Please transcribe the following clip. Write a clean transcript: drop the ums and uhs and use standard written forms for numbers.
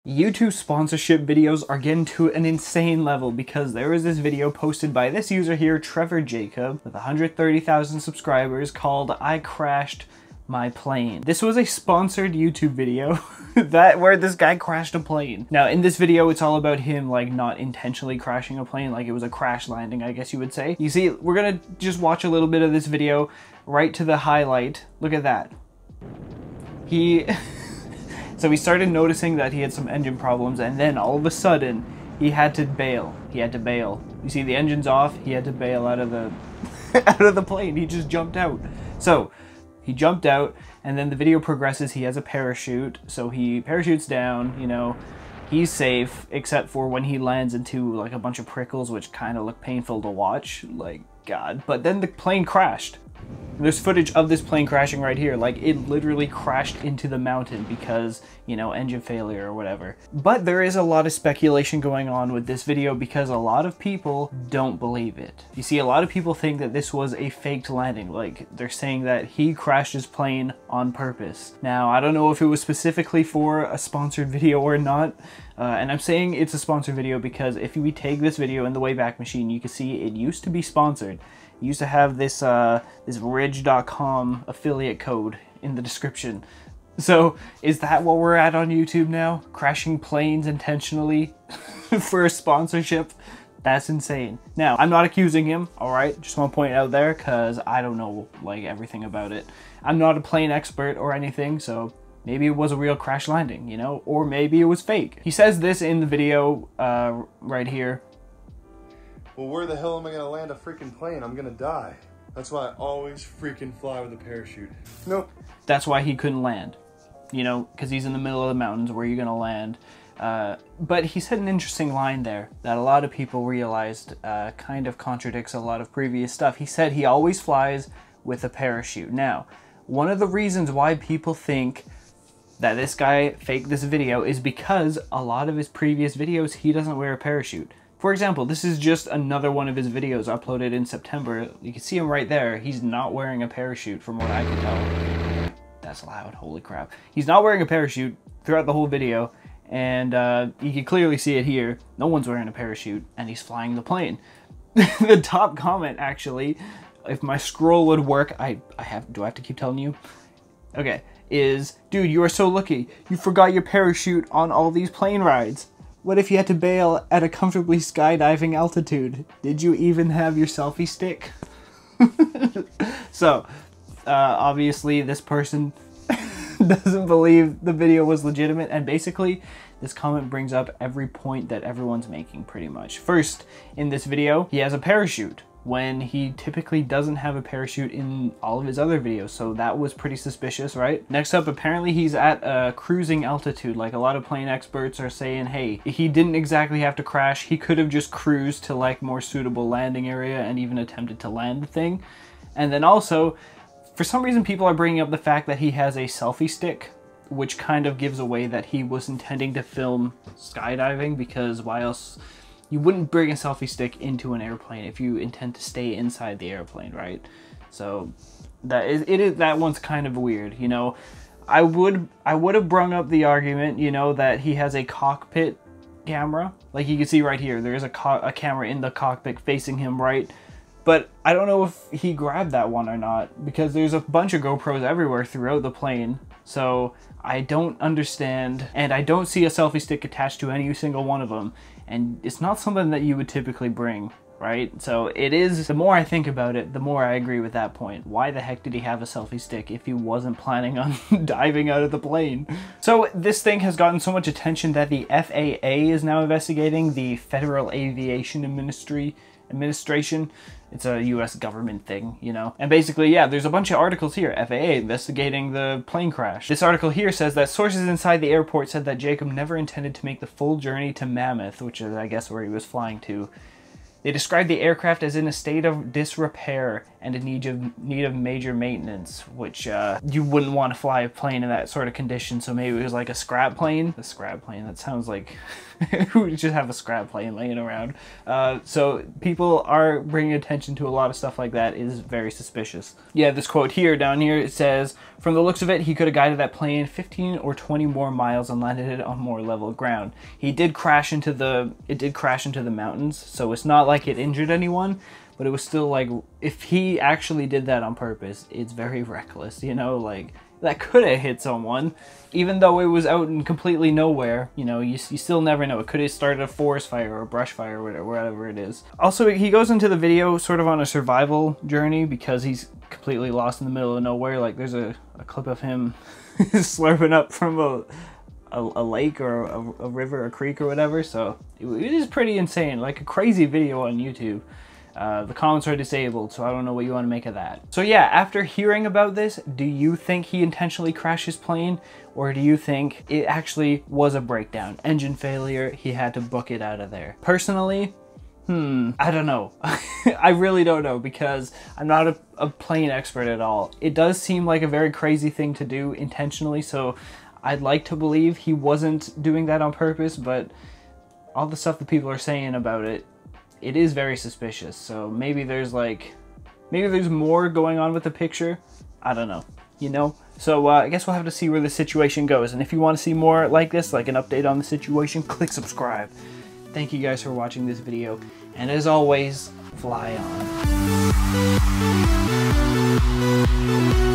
YouTube sponsorship videos are getting to an insane level because there was this video posted by this user here, Trevor Jacob, with 130,000 subscribers called "I Crashed My Plane." This was a sponsored YouTube video where this guy crashed a plane. Now in this video it's all about him like not intentionally crashing a plane, like it was a crash landing, I guess you would say. You see, we're gonna just watch a little bit of this video right to the highlight. Look at that. So he started noticing that he had some engine problems, and then all of a sudden he had to bail. You see the engine's off, he had to bail out of the out of the plane. He just jumped out. So he jumped out, and then the video progresses. He has a parachute, so he parachutes down, you know, he's safe, except for when he lands into like a bunch of prickles, which kind of look painful to watch, like God. But then the plane crashed. There's footage of this plane crashing right here. Like, it literally crashed into the mountain because, you know, engine failure or whatever. But there is a lot of speculation going on with this video because a lot of people don't believe it. You see, a lot of people think that this was a faked landing. Like, they're saying that he crashed his plane on purpose. Now, I don't know if it was specifically for a sponsored video or not. And I'm saying it's a sponsored video because if we take this video in the Wayback Machine, you can see it used to be sponsored. It used to have this this ridge.com affiliate code in the description. So is that what we're at on YouTube now? Crashing planes intentionally for a sponsorship? That's insane. Now, I'm not accusing him, all right? Just want to point it out there because I don't know like everything about it. I'm not a plane expert or anything, so maybe it was a real crash landing, you know? Or maybe it was fake. He says this in the video right here. Well, where the hell am I gonna land a freaking plane? I'm gonna die. That's why I always freaking fly with a parachute. Nope. That's why he couldn't land, you know, because he's in the middle of the mountains. Where are you gonna land? But he said an interesting line there that a lot of people realized kind of contradicts a lot of previous stuff. He said he always flies with a parachute. Now, one of the reasons why people think that this guy faked this video is because a lot of his previous videos, he doesn't wear a parachute. For example, this is just another one of his videos uploaded in September. You can see him right there. He's not wearing a parachute from what I can tell. That's loud, holy crap. He's not wearing a parachute throughout the whole video, and you can clearly see it here. No one's wearing a parachute, and he's flying the plane. The top comment, actually, if my scroll would work, do I have to keep telling you? Okay, is, dude, you are so lucky. You forgot your parachute on all these plane rides. What if you had to bail at a comfortably skydiving altitude? Did you even have your selfie stick? So, obviously this person doesn't believe the video was legitimate, and basically this comment brings up every point that everyone's making pretty much. First, in this video, he has a parachute when he typically doesn't have a parachute in all of his other videos, so that was pretty suspicious, right? Next up, apparently he's at a cruising altitude. Like, a lot of plane experts are saying, hey, he didn't exactly have to crash, he could have just cruised to like more suitable landing area and even attempted to land the thing. And then also, for some reason people are bringing up the fact that he has a selfie stick, which kind of gives away that he was intending to film skydiving, because why else? You wouldn't bring a selfie stick into an airplane if you intend to stay inside the airplane, right? So that one's kind of weird, you know. I would have brung up the argument, you know, that he has a cockpit camera. Like you can see right here, there is a camera in the cockpit facing him, right? But I don't know if he grabbed that one or not, because there's a bunch of GoPros everywhere throughout the plane. So I don't understand, and I don't see a selfie stick attached to any single one of them. And it's not something that you would typically bring, right? So it is, the more I think about it, the more I agree with that point. Why the heck did he have a selfie stick if he wasn't planning on diving out of the plane? So this thing has gotten so much attention that the FAA is now investigating, the Federal Aviation Administration. It's a US government thing, you know? And basically, yeah, there's a bunch of articles here. FAA investigating the plane crash. This article here says that sources inside the airport said that Jacob never intended to make the full journey to Mammoth, which is, I guess, where he was flying to. They described the aircraft as in a state of disrepair and in need of major maintenance, which you wouldn't want to fly a plane in that sort of condition. So maybe it was like a scrap plane. A scrap plane, that sounds like who would just have a scrap plane laying around. So people are bringing attention to a lot of stuff like that. It is very suspicious. Yeah, this quote here, down here, it says, "From the looks of it, he could have guided that plane 15 or 20 more miles and landed it on more level ground. It did crash into the mountains, so it's not like it injured anyone, but it was still like, if he actually did that on purpose, it's very reckless, you know, like that could have hit someone, even though it was out in completely nowhere. You know, you still never know. It could have started a forest fire or a brush fire or whatever it is." Also, he goes into the video sort of on a survival journey because he's completely lost in the middle of nowhere. Like there's a clip of him slurping up from a lake or a river, a creek or whatever. So it is pretty insane, like a crazy video on YouTube. The comments are disabled, so I don't know what you want to make of that. So yeah, after hearing about this, do you think he intentionally crashed his plane, or do you think it actually was a breakdown, engine failure, he had to book it out of there? Personally, I don't know. I really don't know, because I'm not a plane expert at all. It does seem like a very crazy thing to do intentionally, so I'd like to believe he wasn't doing that on purpose, but all the stuff that people are saying about it, it is very suspicious. So maybe there's more going on with the picture. I don't know, you know? So I guess we'll have to see where the situation goes. And if you want to see more like this, like an update on the situation, click subscribe. Thank you guys for watching this video. And as always, fly on.